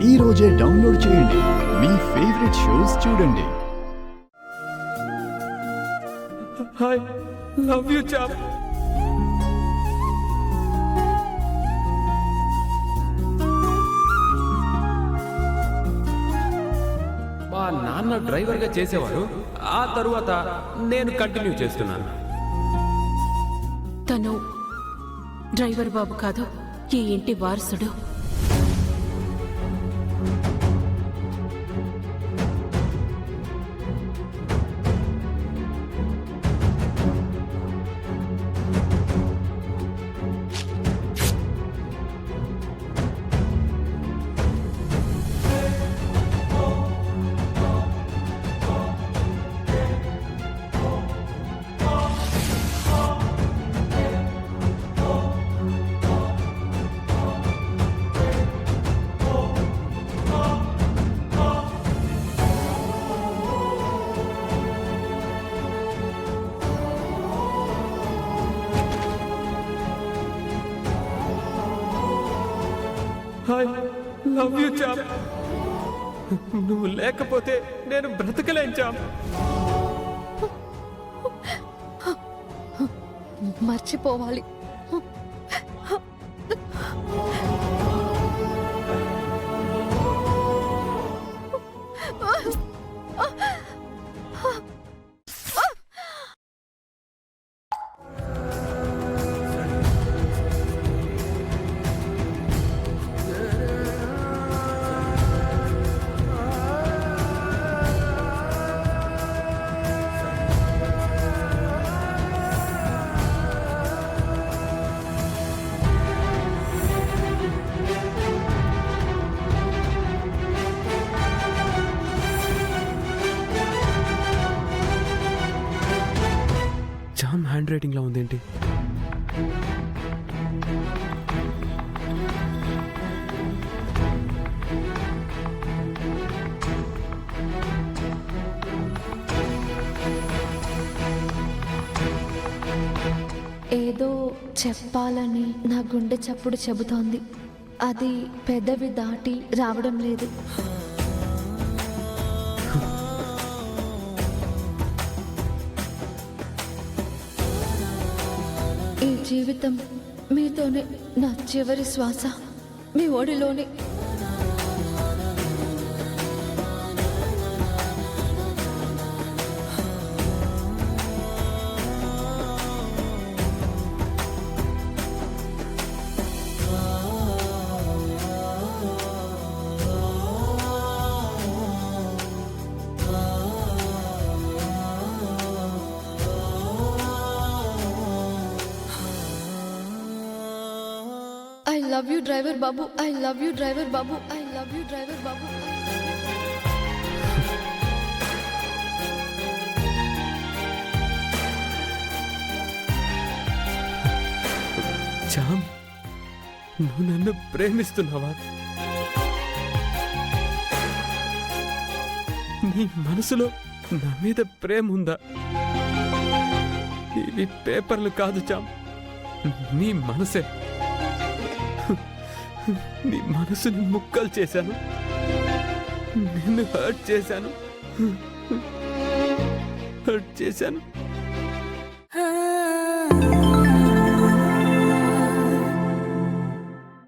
ఈ రోజే డౌన్లోడ్ చేయండి. మీ ఫేవరెట్ షోస్ చూడండి. Hi, love you chap. మా నాన్న డ్రైవర్గా చేసేవాడు. ఆ తరువాత నేను కంటిన్యూ చేస్తున్నాను. తను డ్రైవర్ బాబు కాదు, ఈ ఇంటి వారసుడు. Hi, love you chap. నువ్వు లేకపోతే నేను బ్రతకలేను చాప్. మర్చిపోవాలి. జామ్ హ్యాండ్ రైటింగ్ లా ఉందేంటి? ఏదో చెప్పాలని నా గుండె చప్పుడు చెబుతోంది. అది పెదవి దాటి రావడం లేదు. ఈ జీవితం మీతోనే, నా చివరి శ్వాస మీ ఒడిలోనే. I love you, driver babu. I love you, driver babu. I love you, driver babu. Jam, నువ్వు నన్ను ప్రేమిస్తున్నావా? నీ మనసులో నా మీద ప్రేమ ఉందా? ఇవి పేపర్లు కాదు జామ్, నీ మనసే. నీ మనసుని ముక్కలు చేశాను, నిన్ను హర్ట్ చేశాను.